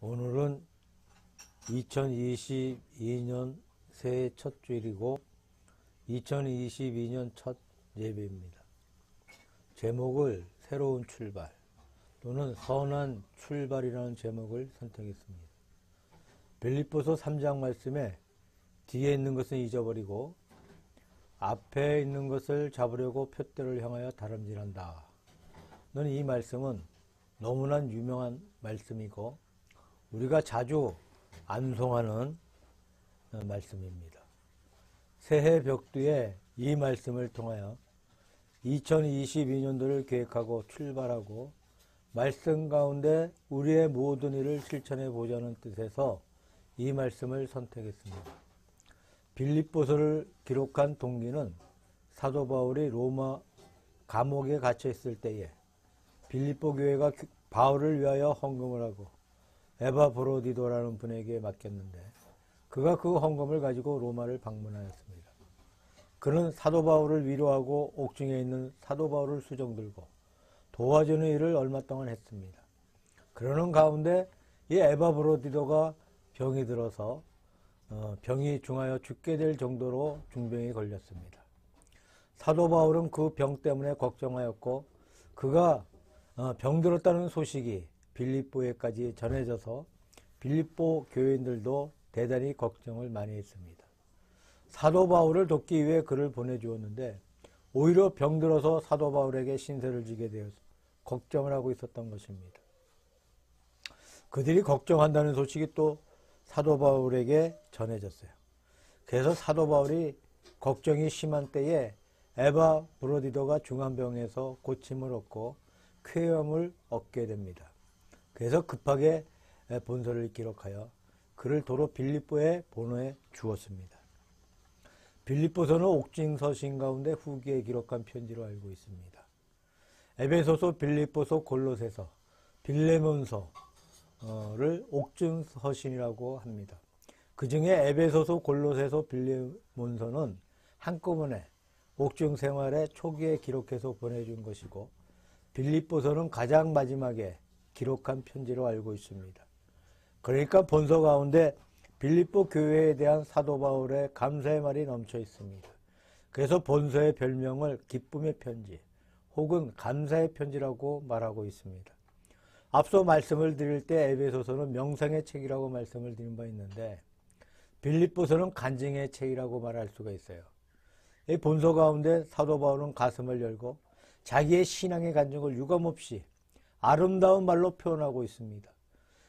오늘은 2022년 새해 첫 주일이고 2022년 첫 예배입니다. 제목을 새로운 출발 또는 선한 출발이라는 제목을 선택했습니다. 빌립보서 3장 말씀에 뒤에 있는 것은 잊어버리고 앞에 있는 것을 잡으려고 푯대를 향하여 다름질한다. 너는 이 말씀은 너무나 유명한 말씀이고 우리가 자주 암송하는 말씀입니다. 새해 벽두에 이 말씀을 통하여 2022년도를 계획하고 출발하고 말씀 가운데 우리의 모든 일을 실천해 보자는 뜻에서 이 말씀을 선택했습니다. 빌립보서를 기록한 동기는 사도 바울이 로마 감옥에 갇혀 있을 때에 빌립보 교회가 바울을 위하여 헌금을 하고 에바브로디도라는 분에게 맡겼는데 그가 그 헌금을 가지고 로마를 방문하였습니다. 그는 사도 바울을 위로하고 옥중에 있는 사도 바울을 수정들고 도와주는 일을 얼마 동안 했습니다. 그러는 가운데 이 에바브로디도가 병이 들어서 병이 중하여 죽게 될 정도로 중병이 걸렸습니다. 사도 바울은 그 병 때문에 걱정하였고 그가 병들었다는 소식이 빌립보에까지 전해져서 빌립보 교인들도 대단히 걱정을 많이 했습니다. 사도 바울을 돕기 위해 그를 보내주었는데 오히려 병들어서 사도 바울에게 신세를 지게 되어서 걱정을 하고 있었던 것입니다. 그들이 걱정한다는 소식이 또 사도 바울에게 전해졌어요. 그래서 사도 바울이 걱정이 심한 때에 에바브로디도가 중환병에서 고침을 얻고 쾌염을 얻게 됩니다. 그래서 급하게 본서를 기록하여 그를 도로 빌립보에 보내어 주었습니다. 빌립보서는 옥중서신 가운데 후기에 기록한 편지로 알고 있습니다. 에베소서, 빌립보서, 골로새서, 빌레몬서를 옥중서신이라고 합니다. 그 중에 에베소서, 골로새서, 빌레몬서는 한꺼번에 옥중 생활의 초기에 기록해서 보내준 것이고 빌립보서는 가장 마지막에 기록한 편지로 알고 있습니다. 그러니까 본서 가운데 빌립보 교회에 대한 사도 바울의 감사의 말이 넘쳐 있습니다. 그래서 본서의 별명을 기쁨의 편지 혹은 감사의 편지라고 말하고 있습니다. 앞서 말씀을 드릴 때 에베소서는 명상의 책이라고 말씀을 드린 바 있는데 빌립보서는 간증의 책이라고 말할 수가 있어요. 이 본서 가운데 사도 바울은 가슴을 열고 자기의 신앙의 간증을 유감없이 아름다운 말로 표현하고 있습니다.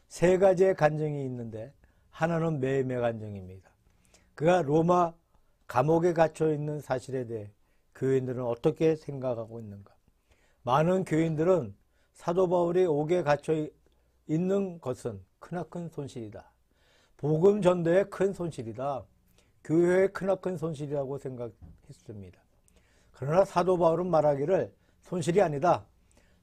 세 가지의 간증이 있는데 하나는 매임의 간증입니다. 그가 로마 감옥에 갇혀 있는 사실에 대해 교인들은 어떻게 생각하고 있는가? 많은 교인들은 사도 바울이 옥에 갇혀 있는 것은 크나큰 손실이다. 복음 전도의 큰 손실이다. 교회의 크나큰 손실이라고 생각했습니다. 그러나 사도 바울은 말하기를 손실이 아니다.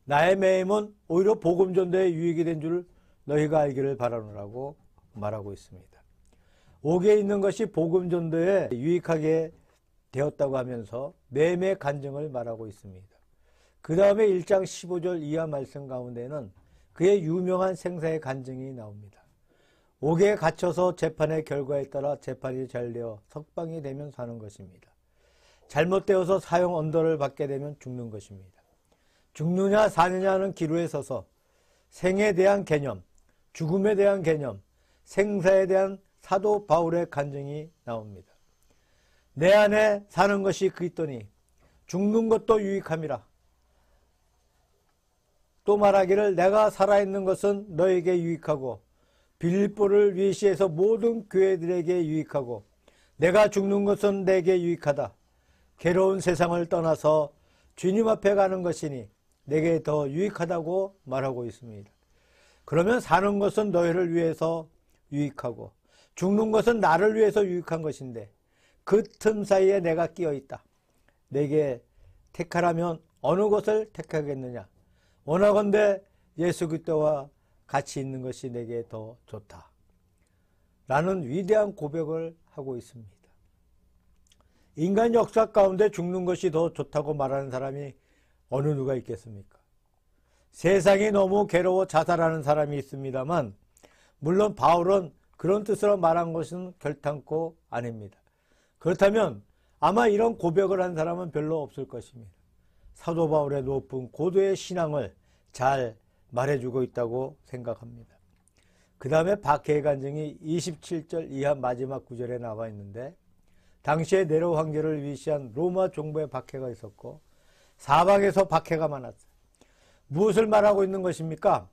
나의 매임은 오히려 복음 전도에 유익이 된 줄 너희가 알기를 바라노라고 말하고 있습니다. 옥에 있는 것이 복음 전도에 유익하게 되었다고 하면서 매임의 간증을 말하고 있습니다. 그 다음에 1장 15절 이하 말씀 가운데는 그의 유명한 생사의 간증이 나옵니다. 옥에 갇혀서 재판의 결과에 따라 재판이 잘 되어 석방이 되면 사는 것입니다. 잘못되어서 사형 언도를 받게 되면 죽는 것입니다. 죽느냐 사느냐는 기로에 서서 생에 대한 개념, 죽음에 대한 개념, 생사에 대한 사도 바울의 간증이 나옵니다. 내 안에 사는 것이 그리스도니 죽는 것도 유익함이라. 또 말하기를 내가 살아있는 것은 너에게 유익하고 빌립보를 위시해서 모든 교회들에게 유익하고 내가 죽는 것은 내게 유익하다. 괴로운 세상을 떠나서 주님 앞에 가는 것이니 내게 더 유익하다고 말하고 있습니다. 그러면 사는 것은 너희를 위해서 유익하고 죽는 것은 나를 위해서 유익한 것인데 그 틈 사이에 내가 끼어 있다. 내게 택하라면 어느 것을 택하겠느냐? 원하건대 예수 그리스도와 같이 있는 것이 내게 더 좋다. 라는 위대한 고백을 하고 있습니다. 인간 역사 가운데 죽는 것이 더 좋다고 말하는 사람이 어느 누가 있겠습니까? 세상이 너무 괴로워 자살하는 사람이 있습니다만 물론 바울은 그런 뜻으로 말한 것은 결탄코 아닙니다. 그렇다면 아마 이런 고백을 한 사람은 별로 없을 것입니다. 사도 바울의 높은 고도의 신앙을 잘 말해주고 있다고 생각합니다. 그 다음에 박해의 간증이 27절 이하 마지막 구절에 나와 있는데, 당시에 네로 황제를 위시한 로마 정부의 박해가 있었고 사방에서 박해가 많았어요. 무엇을 말하고 있는 것입니까?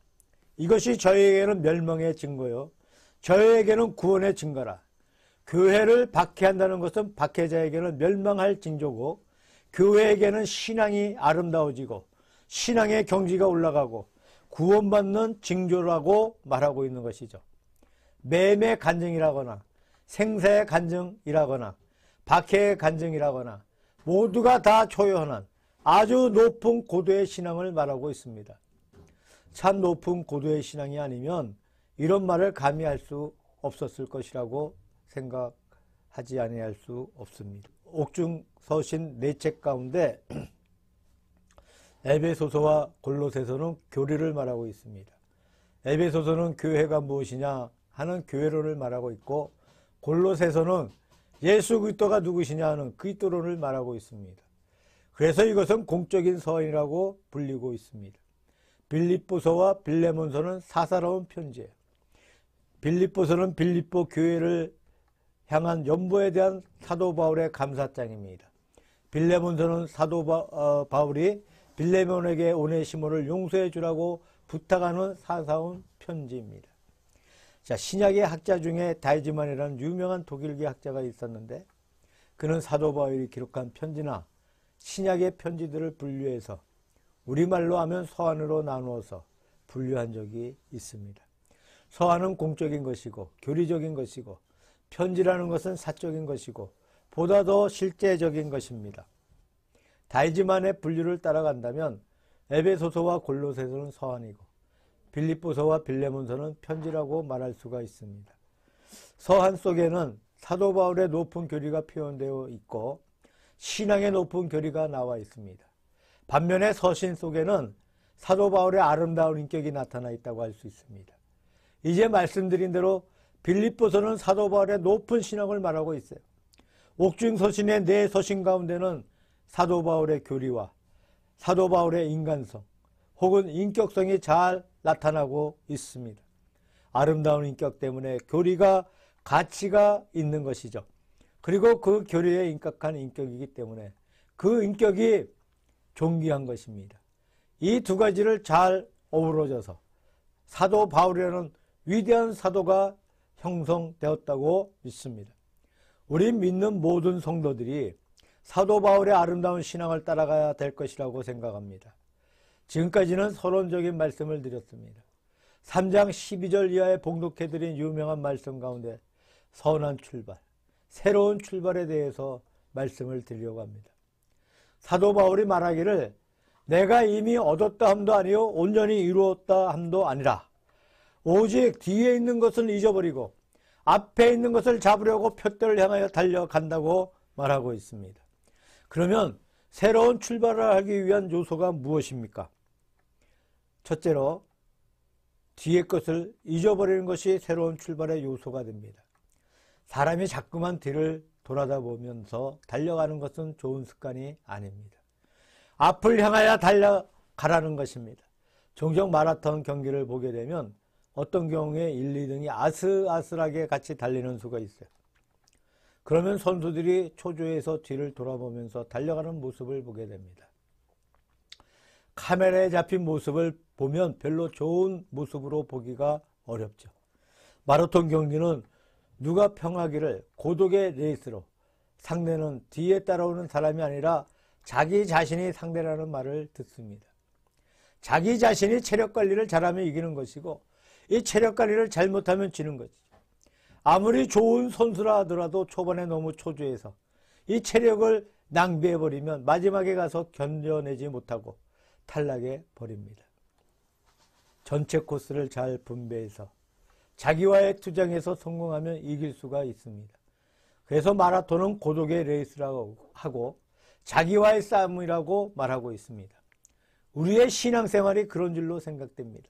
이것이 저희에게는 멸망의 증거요, 저희에게는 구원의 증거라. 교회를 박해한다는 것은 박해자에게는 멸망할 징조고, 교회에게는 신앙이 아름다워지고 신앙의 경지가 올라가고 구원받는 징조라고 말하고 있는 것이죠. 매매 간증이라거나 생사의 간증이라거나 박해의 간증이라거나 모두가 다 초연한 아주 높은 고도의 신앙을 말하고 있습니다. 참 높은 고도의 신앙이 아니면 이런 말을 감히 할 수 없었을 것이라고 생각하지 아니할 수 없습니다. 옥중 서신 4책 가운데 에베소서와 골로새서는 교리를 말하고 있습니다. 에베소서는 교회가 무엇이냐 하는 교회론을 말하고 있고, 골로새서는 예수 그리스도가 누구시냐 하는 그리스도론을 말하고 있습니다. 그래서 이것은 공적인 서신이라고 불리고 있습니다. 빌립보서와 빌레몬서는 사사로운 편지예요. 빌립보서는 빌립보 교회를 향한 연보에 대한 사도 바울의 감사장입니다. 빌레몬서는 사도 바울이 빌레몬에게 오네시모를 용서해 주라고 부탁하는 사사온 편지입니다. 자, 신약의 학자 중에 다이즈만이라는 유명한 독일계 학자가 있었는데, 그는 사도 바울이 기록한 편지나 신약의 편지들을 분류해서 우리말로 하면 서한으로 나누어서 분류한 적이 있습니다. 서한은 공적인 것이고 교리적인 것이고, 편지라는 것은 사적인 것이고 보다 더 실제적인 것입니다. 다이즈만의 분류를 따라간다면 에베소서와 골로새서는 서한이고 빌립보서와 빌레몬서는 편지라고 말할 수가 있습니다. 서한 속에는 사도 바울의 높은 교리가 표현되어 있고 신앙의 높은 교리가 나와 있습니다. 반면에 서신 속에는 사도 바울의 아름다운 인격이 나타나 있다고 할 수 있습니다. 이제 말씀드린 대로 빌립보서는 사도 바울의 높은 신앙을 말하고 있어요. 옥중 서신의 4서신 가운데는 사도 바울의 교리와 사도 바울의 인간성 혹은 인격성이 잘 나타나고 있습니다. 아름다운 인격 때문에 교리가 가치가 있는 것이죠. 그리고 그 교리에 인격한 인격이기 때문에 그 인격이 존귀한 것입니다. 이 두 가지를 잘 어우러져서 사도 바울이라는 위대한 사도가 형성되었다고 믿습니다. 우리 믿는 모든 성도들이 사도 바울의 아름다운 신앙을 따라가야 될 것이라고 생각합니다. 지금까지는 서론적인 말씀을 드렸습니다. 3장 12절 이하에 봉독해드린 유명한 말씀 가운데 선한 출발, 새로운 출발에 대해서 말씀을 드리려고 합니다. 사도 바울이 말하기를 내가 이미 얻었다 함도 아니요 온전히 이루었다 함도 아니라 오직 뒤에 있는 것을 잊어버리고 앞에 있는 것을 잡으려고 푯대를 향하여 달려간다고 말하고 있습니다. 그러면 새로운 출발을 하기 위한 요소가 무엇입니까? 첫째로 뒤의 것을 잊어버리는 것이 새로운 출발의 요소가 됩니다. 사람이 자꾸만 뒤를 돌아다보면서 달려가는 것은 좋은 습관이 아닙니다. 앞을 향하여 달려가라는 것입니다. 종종 마라톤 경기를 보게 되면 어떤 경우에 1, 2등이 아슬아슬하게 같이 달리는 수가 있어요. 그러면 선수들이 초조해서 뒤를 돌아보면서 달려가는 모습을 보게 됩니다. 카메라에 잡힌 모습을 보면 별로 좋은 모습으로 보기가 어렵죠. 마라톤 경기는 누가 평하기를 고독의 레이스로 상대는 뒤에 따라오는 사람이 아니라 자기 자신이 상대라는 말을 듣습니다. 자기 자신이 체력 관리를 잘하면 이기는 것이고 이 체력 관리를 잘못하면 지는 거지. 아무리 좋은 선수라 하더라도 초반에 너무 초조해서 이 체력을 낭비해버리면 마지막에 가서 견뎌내지 못하고 탈락해 버립니다. 전체 코스를 잘 분배해서 자기와의 투쟁에서 성공하면 이길 수가 있습니다. 그래서 마라톤은 고독의 레이스라고 하고 자기와의 싸움이라고 말하고 있습니다. 우리의 신앙생활이 그런 줄로 생각됩니다.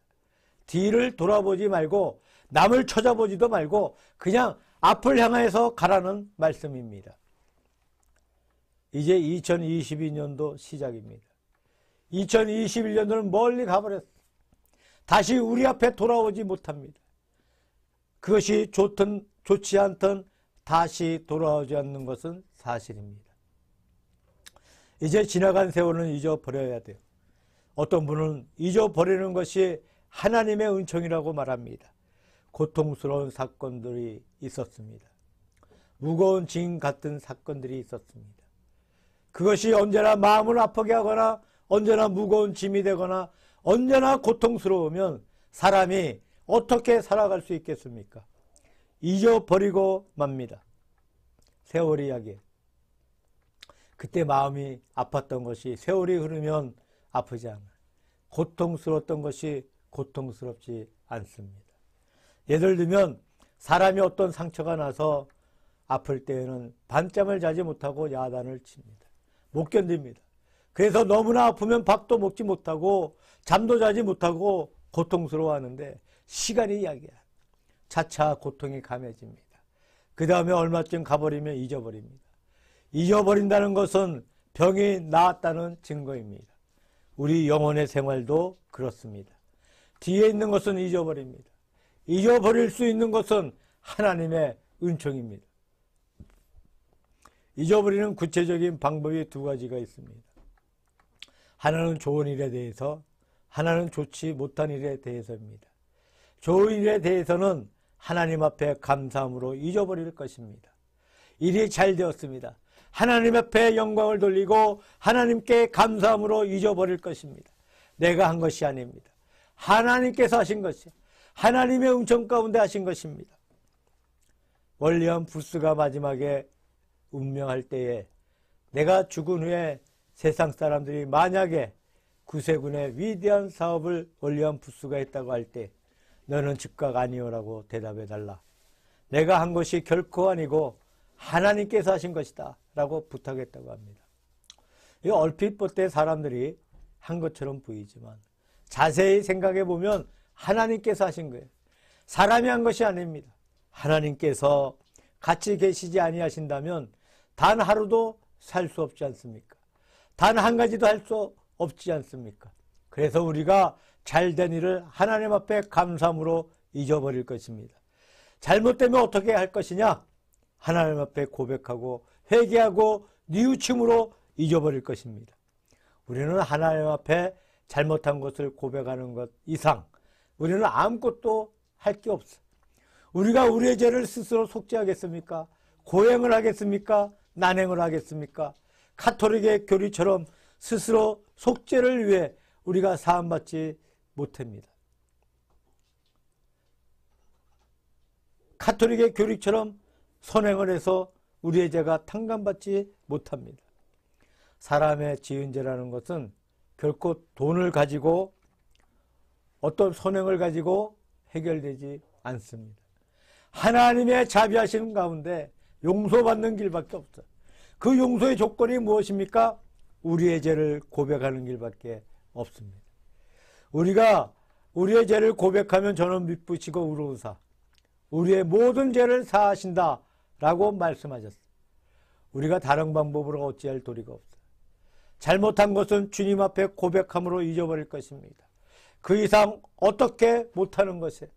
뒤를 돌아보지 말고 남을 쳐다보지도 말고 그냥 앞을 향해서 가라는 말씀입니다. 이제 2022년도 시작입니다. 2021년도는 멀리 가버렸어요. 다시 우리 앞에 돌아오지 못합니다. 그것이 좋든 좋지 않든 다시 돌아오지 않는 것은 사실입니다. 이제 지나간 세월은 잊어버려야 돼요. 어떤 분은 잊어버리는 것이 하나님의 은총이라고 말합니다. 고통스러운 사건들이 있었습니다. 무거운 짐 같은 사건들이 있었습니다. 그것이 언제나 마음을 아프게 하거나 언제나 무거운 짐이 되거나 언제나 고통스러우면 사람이 어떻게 살아갈 수 있겠습니까? 잊어버리고 맙니다. 세월이 이야기. 그때 마음이 아팠던 것이 세월이 흐르면 아프지 않아요. 고통스러웠던 것이 고통스럽지 않습니다. 예를 들면 사람이 어떤 상처가 나서 아플 때에는 밤잠을 자지 못하고 야단을 칩니다. 못 견딥니다. 그래서 너무나 아프면 밥도 먹지 못하고 잠도 자지 못하고 고통스러워하는데 시간이 이야기야. 차차 고통이 감해집니다. 그 다음에 얼마쯤 가버리면 잊어버립니다. 잊어버린다는 것은 병이 나았다는 증거입니다. 우리 영혼의 생활도 그렇습니다. 뒤에 있는 것은 잊어버립니다. 잊어버릴 수 있는 것은 하나님의 은총입니다. 잊어버리는 구체적인 방법이 두 가지가 있습니다. 하나는 좋은 일에 대해서, 하나는 좋지 못한 일에 대해서입니다. 좋은 일에 대해서는 하나님 앞에 감사함으로 잊어버릴 것입니다. 일이 잘 되었습니다. 하나님 앞에 영광을 돌리고 하나님께 감사함으로 잊어버릴 것입니다. 내가 한 것이 아닙니다. 하나님께서 하신 것이 하나님의 은총 가운데 하신 것입니다. 월리엄 부스가 마지막에 운명할 때에 내가 죽은 후에 세상 사람들이 만약에 구세군의 위대한 사업을 월리엄 부스가 했다고 할 때 너는 즉각 아니오라고 대답해달라. 내가 한 것이 결코 아니고 하나님께서 하신 것이다 라고 부탁했다고 합니다. 이 얼핏 볼 때 사람들이 한 것처럼 보이지만 자세히 생각해 보면 하나님께서 하신 거예요. 사람이 한 것이 아닙니다. 하나님께서 같이 계시지 아니하신다면 단 하루도 살 수 없지 않습니까? 단 한 가지도 할 수 없지 않습니까? 그래서 우리가 잘된 일을 하나님 앞에 감사함으로 잊어버릴 것입니다. 잘못되면 어떻게 할 것이냐? 하나님 앞에 고백하고 회개하고 뉘우침으로 잊어버릴 것입니다. 우리는 하나님 앞에 잘못한 것을 고백하는 것 이상 우리는 아무것도 할 게 없어. 우리가 우리의 죄를 스스로 속죄하겠습니까? 고행을 하겠습니까? 난행을 하겠습니까? 가톨릭의 교리처럼 스스로 속죄를 위해 우리가 사함받지 못합니다. 가톨릭의 교리처럼 선행을 해서 우리의 죄가 탕감받지 못합니다. 사람의 지은 죄라는 것은 결코 돈을 가지고 어떤 선행을 가지고 해결되지 않습니다. 하나님의 자비하시는 가운데 용서받는 길밖에 없어요. 그 용서의 조건이 무엇입니까? 우리의 죄를 고백하는 길밖에 없습니다. 우리가 우리의 죄를 고백하면 저는 미쁘시고 의로우사 우리의 모든 죄를 사하신다 라고 말씀하셨어요. 우리가 다른 방법으로 어찌할 도리가 없어요. 잘못한 것은 주님 앞에 고백함으로 잊어버릴 것입니다. 그 이상 어떻게 못하는 것이에요.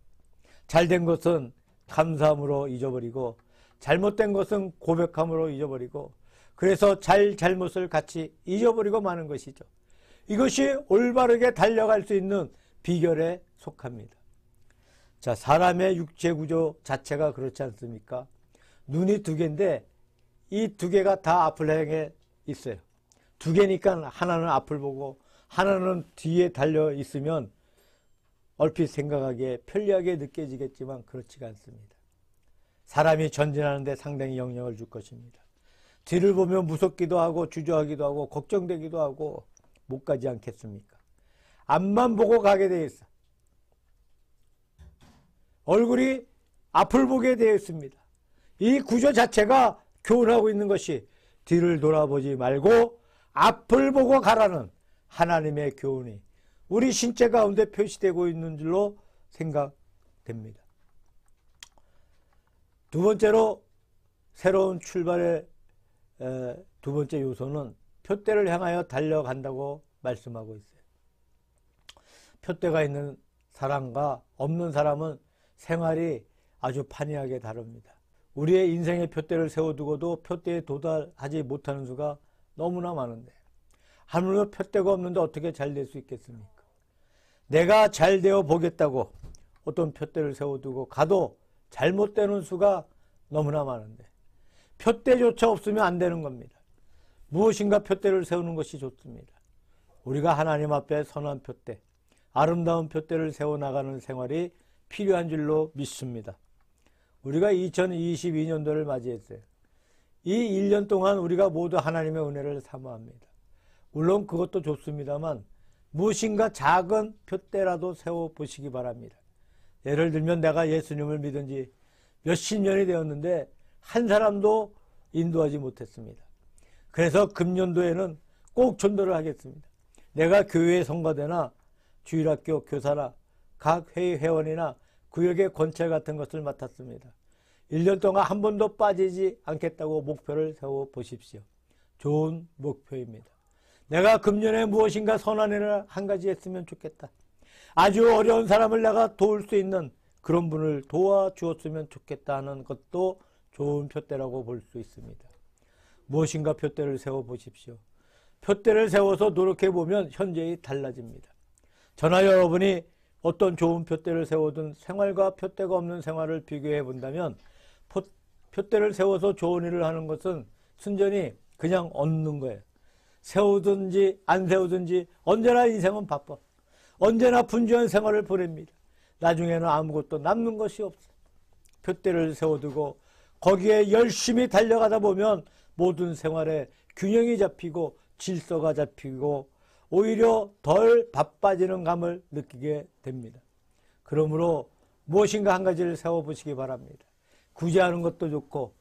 잘된 것은 감사함으로 잊어버리고 잘못된 것은 고백함으로 잊어버리고 그래서 잘못을 같이 잊어버리고 마는 것이죠. 이것이 올바르게 달려갈 수 있는 비결에 속합니다. 자, 사람의 육체 구조 자체가 그렇지 않습니까? 눈이 두 개인데 이 두 개가 다 앞을 향해 있어요. 두 개니까 하나는 앞을 보고 하나는 뒤에 달려 있으면 얼핏 생각하기에 편리하게 느껴지겠지만 그렇지가 않습니다. 사람이 전진하는데 상당히 영향을 줄 것입니다. 뒤를 보면 무섭기도 하고 주저하기도 하고 걱정되기도 하고 못 가지 않겠습니까? 앞만 보고 가게 되어 있어. 얼굴이 앞을 보게 되어 있습니다. 이 구조 자체가 교훈하고 있는 것이 뒤를 돌아보지 말고 앞을 보고 가라는 하나님의 교훈이 우리 신체 가운데 표시되고 있는 줄로 생각됩니다. 두 번째로 새로운 출발의 두 번째 요소는 표대를 향하여 달려간다고 말씀하고 있어요. 표대가 있는 사람과 없는 사람은 생활이 아주 판이하게 다릅니다. 우리의 인생의 표대를 세워두고도 표대에 도달하지 못하는 수가 너무나 많은데, 하물며 표대가 없는데 어떻게 잘 될 수 있겠습니까? 내가 잘 되어 보겠다고 어떤 표대를 세워두고 가도 잘못되는 수가 너무나 많은데, 표대조차 없으면 안 되는 겁니다. 무엇인가 표대를 세우는 것이 좋습니다. 우리가 하나님 앞에 선한 표대, 아름다운 표대를 세워나가는 생활이 필요한 줄로 믿습니다. 우리가 2022년도를 맞이했어요. 이 1년 동안 우리가 모두 하나님의 은혜를 사모합니다. 물론 그것도 좋습니다만 무엇인가 작은 표대라도 세워보시기 바랍니다. 예를 들면 내가 예수님을 믿은 지 몇십 년이 되었는데 한 사람도 인도하지 못했습니다. 그래서 금년도에는 꼭 전도를 하겠습니다. 내가 교회 성가대나 주일학교 교사나 각 회의 회원이나 구역의 권찰 같은 것을 맡았습니다. 1년 동안 한 번도 빠지지 않겠다고 목표를 세워보십시오. 좋은 목표입니다. 내가 금년에 무엇인가 선한 일을 한 가지 했으면 좋겠다. 아주 어려운 사람을 내가 도울 수 있는 그런 분을 도와주었으면 좋겠다 하는 것도 좋은 표대라고 볼 수 있습니다. 무엇인가 표대를 세워보십시오. 표대를 세워서 노력해보면 현재히 달라집니다. 저나 여러분이 어떤 좋은 표대를 세우든 생활과 표대가 없는 생활을 비교해 본다면 표대를 세워서 좋은 일을 하는 것은 순전히 그냥 얻는 거예요. 세우든지 안 세우든지 언제나 인생은 바빠. 언제나 분주한 생활을 보냅니다. 나중에는 아무것도 남는 것이 없어요. 표대를 세워두고 거기에 열심히 달려가다 보면 모든 생활에 균형이 잡히고 질서가 잡히고 오히려 덜 바빠지는 감을 느끼게 됩니다. 그러므로 무엇인가 한 가지를 세워보시기 바랍니다. 구제하는 것도 좋고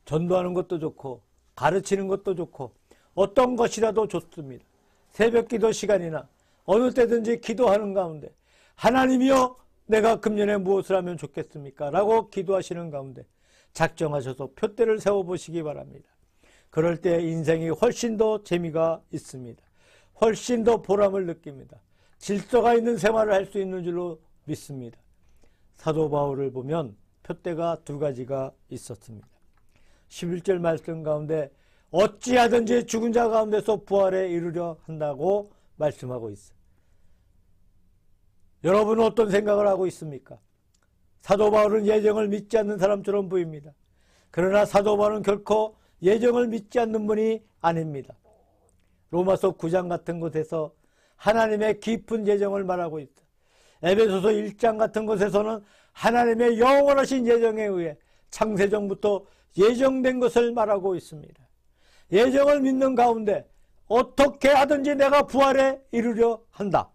전도하는 것도 좋고 가르치는 것도 좋고 어떤 것이라도 좋습니다. 새벽 기도 시간이나 어느 때든지 기도하는 가운데 하나님이여 내가 금년에 무엇을 하면 좋겠습니까? 라고 기도하시는 가운데 작정하셔서 표대를 세워보시기 바랍니다. 그럴 때 인생이 훨씬 더 재미가 있습니다. 훨씬 더 보람을 느낍니다. 질서가 있는 생활을 할 수 있는 줄로 믿습니다. 사도 바울을 보면 표대가 두 가지가 있었습니다. 11절 말씀 가운데 어찌하든지 죽은 자 가운데서 부활에 이르려 한다고 말씀하고 있어요. 여러분은 어떤 생각을 하고 있습니까? 사도 바울은 예정을 믿지 않는 사람처럼 보입니다. 그러나 사도 바울은 결코 예정을 믿지 않는 분이 아닙니다. 로마서 9장 같은 곳에서 하나님의 깊은 예정을 말하고 있다. 에베소서 1장 같은 곳에서는 하나님의 영원하신 예정에 의해 창세전부터 예정된 것을 말하고 있습니다. 예정을 믿는 가운데 어떻게 하든지 내가 부활에 이르려 한다.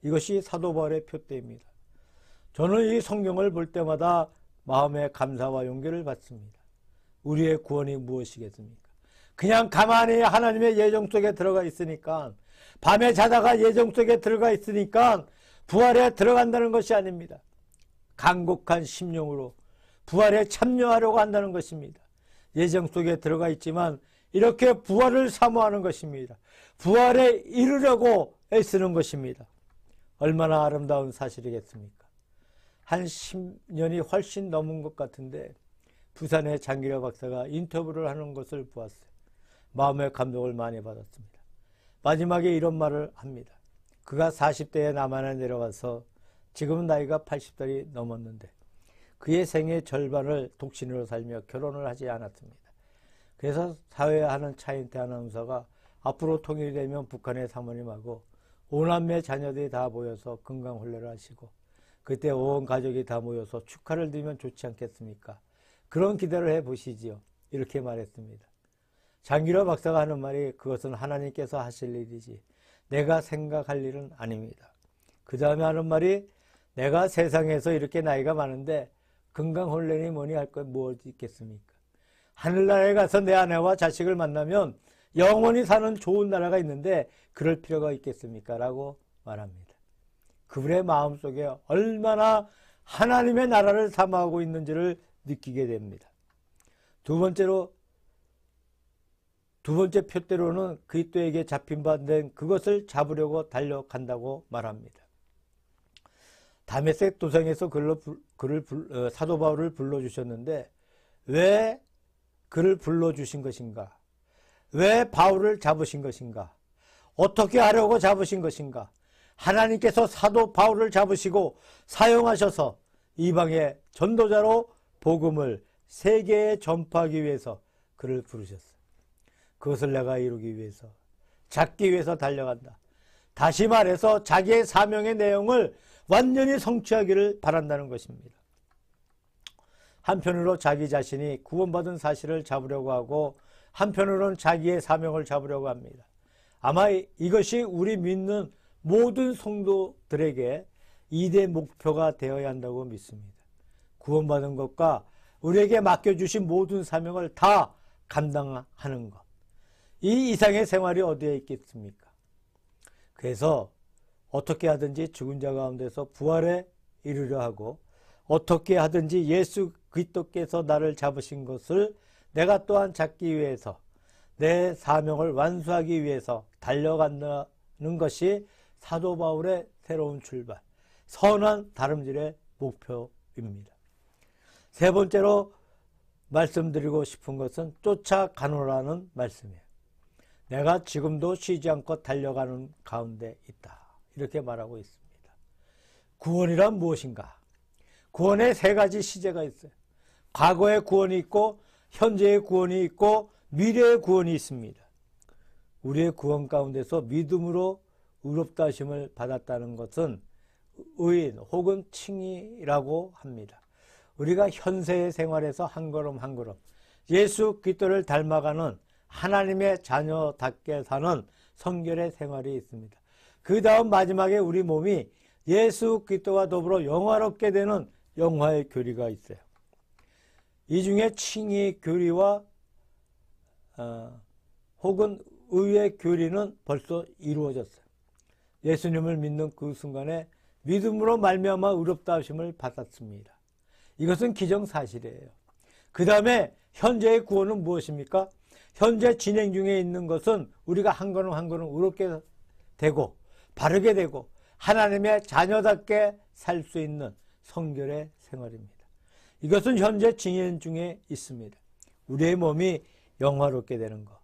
이것이 사도 바울의 표대입니다. 저는 이 성경을 볼 때마다 마음의 감사와 용기를 받습니다. 우리의 구원이 무엇이겠습니까? 그냥 가만히 하나님의 예정 속에 들어가 있으니까, 밤에 자다가 예정 속에 들어가 있으니까 부활에 들어간다는 것이 아닙니다. 간곡한 심령으로 부활에 참여하려고 한다는 것입니다. 예정 속에 들어가 있지만 이렇게 부활을 사모하는 것입니다. 부활에 이르려고 애쓰는 것입니다. 얼마나 아름다운 사실이겠습니까? 한 10년이 훨씬 넘은 것 같은데 부산의 장기려 박사가 인터뷰를 하는 것을 보았어요. 마음의 감동을 많이 받았습니다. 마지막에 이런 말을 합니다. 그가 40대에 남한에 내려와서 지금은 나이가 80살이 넘었는데 그의 생의 절반을 독신으로 살며 결혼을 하지 않았습니다. 그래서 사회하는 차인태 아나운서가 앞으로 통일이 되면 북한의 사모님하고 5남매 자녀들이 다 모여서 건강혼례를 하시고 그때 온 가족이 다 모여서 축하를 드리면 좋지 않겠습니까? 그런 기대를 해보시지요. 이렇게 말했습니다. 장기려 박사가 하는 말이 그것은 하나님께서 하실 일이지 내가 생각할 일은 아닙니다. 그 다음에 하는 말이 내가 세상에서 이렇게 나이가 많은데 건강혼례니 뭐니 할 것 무엇이 있겠습니까? 하늘나라에 가서 내 아내와 자식을 만나면 영원히 사는 좋은 나라가 있는데 그럴 필요가 있겠습니까? 라고 말합니다. 그분의 마음속에 얼마나 하나님의 나라를 사모하고 있는지를 느끼게 됩니다. 두 번째 표대로는 그리스도에게 잡힌 바 된 그것을 잡으려고 달려간다고 말합니다. 다메섹 도상에서 사도 바울을 불러주셨는데 왜 그를 불러주신 것인가? 왜 바울을 잡으신 것인가? 어떻게 하려고 잡으신 것인가? 하나님께서 사도 바울을 잡으시고 사용하셔서 이방의 전도자로 복음을 세계에 전파하기 위해서 그를 부르셨어요. 그것을 내가 이루기 위해서, 잡기 위해서 달려간다. 다시 말해서 자기의 사명의 내용을 완전히 성취하기를 바란다는 것입니다. 한편으로 자기 자신이 구원받은 사실을 잡으려고 하고 한편으로는 자기의 사명을 잡으려고 합니다. 아마 이것이 우리 믿는 모든 성도들에게 2대 목표가 되어야 한다고 믿습니다. 구원받은 것과 우리에게 맡겨주신 모든 사명을 다 감당하는 것. 이 이상의 생활이 어디에 있겠습니까? 그래서 어떻게 하든지 죽은 자 가운데서 부활에 이르려 하고 어떻게 하든지 예수 그리스도께서 나를 잡으신 것을 내가 또한 잡기 위해서 내 사명을 완수하기 위해서 달려간다는 것이 사도 바울의 새로운 출발, 선한 다름질의 목표입니다. 세 번째로 말씀드리고 싶은 것은 쫓아가노라는 말씀이에요. 내가 지금도 쉬지 않고 달려가는 가운데 있다. 이렇게 말하고 있습니다. 구원이란 무엇인가? 구원에 세 가지 시제가 있어요. 과거의 구원이 있고 현재의 구원이 있고 미래의 구원이 있습니다. 우리의 구원 가운데서 믿음으로 의롭다 하심을 받았다는 것은 의인 혹은 칭의라고 합니다. 우리가 현세의 생활에서 한 걸음 한 걸음 예수 그리스도를 닮아가는 하나님의 자녀답게 사는 성결의 생활이 있습니다. 그 다음 마지막에 우리 몸이 예수 그리스도와 더불어 영화롭게 되는 영화의 교리가 있어요. 이 중에 칭의 교리와 혹은 의의 교리는 벌써 이루어졌어요. 예수님을 믿는 그 순간에 믿음으로 말미암아 의롭다 하심을 받았습니다. 이것은 기정사실이에요. 그 다음에 현재의 구원은 무엇입니까? 현재 진행 중에 있는 것은 우리가 한 걸음 한 걸음 의롭게 되고 바르게 되고 하나님의 자녀답게 살 수 있는 성결의 생활입니다. 이것은 현재 진행 중에 있습니다. 우리의 몸이 영화롭게 되는 것,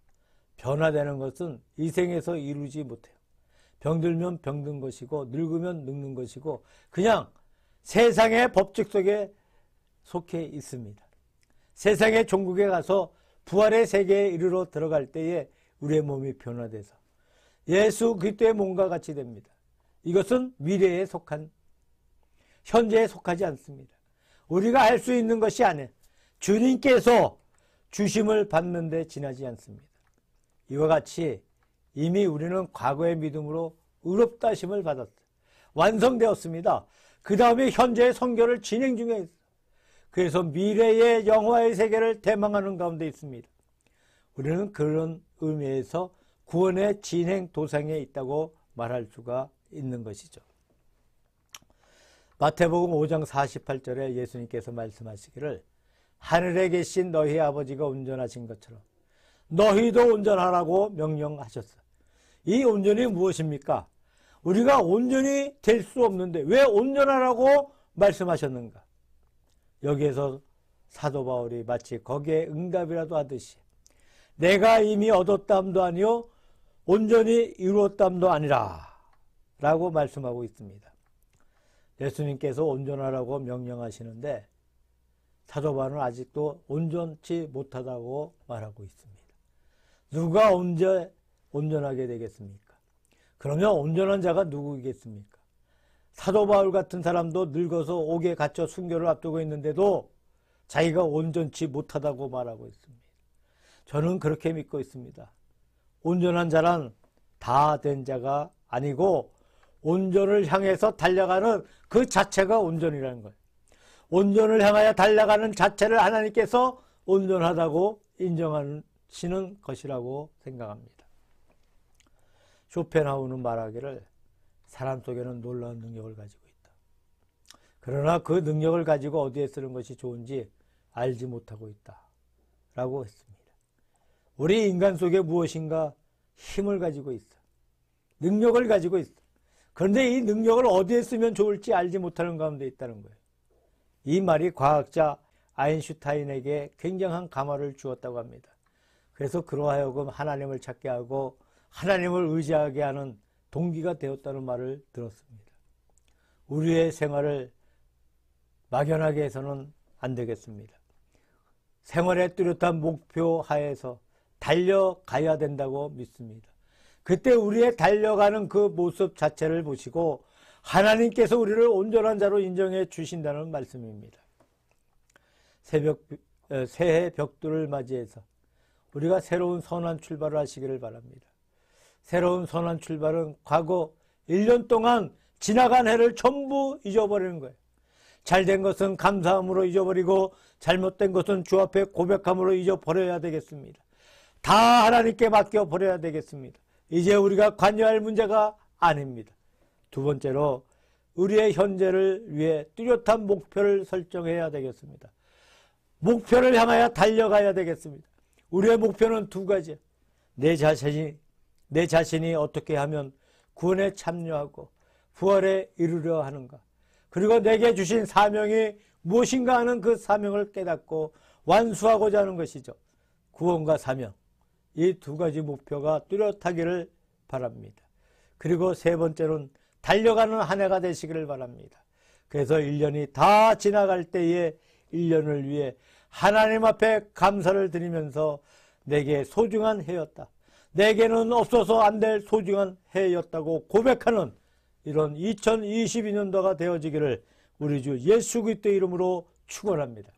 변화되는 것은 이 생에서 이루지 못해요. 병들면 병든 것이고 늙으면 늙는 것이고 그냥 세상의 법칙 속에 속해 있습니다. 세상의 종국에 가서 부활의 세계에 이르러 들어갈 때에 우리의 몸이 변화돼서 예수 그리스도의 몸과 같이 됩니다. 이것은 미래에 속한, 현재에 속하지 않습니다. 우리가 할 수 있는 것이 아니에요. 주님께서 주심을 받는 데 지나지 않습니다. 이와 같이 이미 우리는 과거의 믿음으로 의롭다 하심을 받았어요. 완성되었습니다. 그 다음에 현재의 성결을 진행 중에 있어요. 그래서 미래의 영화의 세계를 대망하는 가운데 있습니다. 우리는 그런 의미에서 구원의 진행 도상에 있다고 말할 수가 있는 것이죠. 마태복음 5장 48절에 예수님께서 말씀하시기를 하늘에 계신 너희 아버지가 온전하신 것처럼 너희도 온전하라고 명령하셨어요. 이 온전이 무엇입니까? 우리가 온전히 될 수 없는데 왜 온전하라고 말씀하셨는가? 여기에서 사도 바울이 마치 거기에 응답이라도 하듯이 내가 이미 얻었담도 아니요 온전히 이루었담도 아니라 라고 말씀하고 있습니다. 예수님께서 온전하라고 명령하시는데 사도 바울은 아직도 온전치 못하다고 말하고 있습니다. 누가 언제 온전하게 되겠습니까? 그러면 온전한 자가 누구이겠습니까? 사도 바울 같은 사람도 늙어서 옥에 갇혀 순교를 앞두고 있는데도 자기가 온전치 못하다고 말하고 있습니다. 저는 그렇게 믿고 있습니다. 온전한 자란 다 된 자가 아니고 온전을 향해서 달려가는 그 자체가 온전이라는 거예요. 온전을 향하여 달려가는 자체를 하나님께서 온전하다고 인정하시는 것이라고 생각합니다. 쇼펜하우는 말하기를 사람 속에는 놀라운 능력을 가지고 있다. 그러나 그 능력을 가지고 어디에 쓰는 것이 좋은지 알지 못하고 있다 라고 했습니다. 우리 인간 속에 무엇인가 힘을 가지고 있어. 능력을 가지고 있어. 그런데 이 능력을 어디에 쓰면 좋을지 알지 못하는 가운데 있다는 거예요. 이 말이 과학자 아인슈타인에게 굉장한 감화를 주었다고 합니다. 그래서 그로 하여금 하나님을 찾게 하고 하나님을 의지하게 하는 동기가 되었다는 말을 들었습니다. 우리의 생활을 막연하게 해서는 안 되겠습니다. 생활의 뚜렷한 목표 하에서 달려가야 된다고 믿습니다. 그때 우리의 달려가는 그 모습 자체를 보시고 하나님께서 우리를 온전한 자로 인정해 주신다는 말씀입니다. 새해 벽두를 맞이해서 우리가 새로운 선한 출발을 하시기를 바랍니다. 새로운 선한 출발은 과거 1년 동안 지나간 해를 전부 잊어버리는 거예요. 잘된 것은 감사함으로 잊어버리고 잘못된 것은 주 앞에 고백함으로 잊어버려야 되겠습니다. 다 하나님께 맡겨버려야 되겠습니다. 이제 우리가 관여할 문제가 아닙니다. 두 번째로 우리의 현재를 위해 뚜렷한 목표를 설정해야 되겠습니다. 목표를 향하여 달려가야 되겠습니다. 우리의 목표는 두 가지예요. 내 자신이 어떻게 하면 구원에 참여하고 부활에 이르려 하는가. 그리고 내게 주신 사명이 무엇인가 하는 그 사명을 깨닫고 완수하고자 하는 것이죠. 구원과 사명. 이 두 가지 목표가 뚜렷하기를 바랍니다. 그리고 세 번째로는 달려가는 한 해가 되시기를 바랍니다. 그래서 1년이 다 지나갈 때에 1년을 위해 하나님 앞에 감사를 드리면서 내게 소중한 해였다. 내게는 없어서 안 될 소중한 해였다고 고백하는 이런 2022년도가 되어지기를 우리 주 예수 그리스도의 이름으로 축원합니다.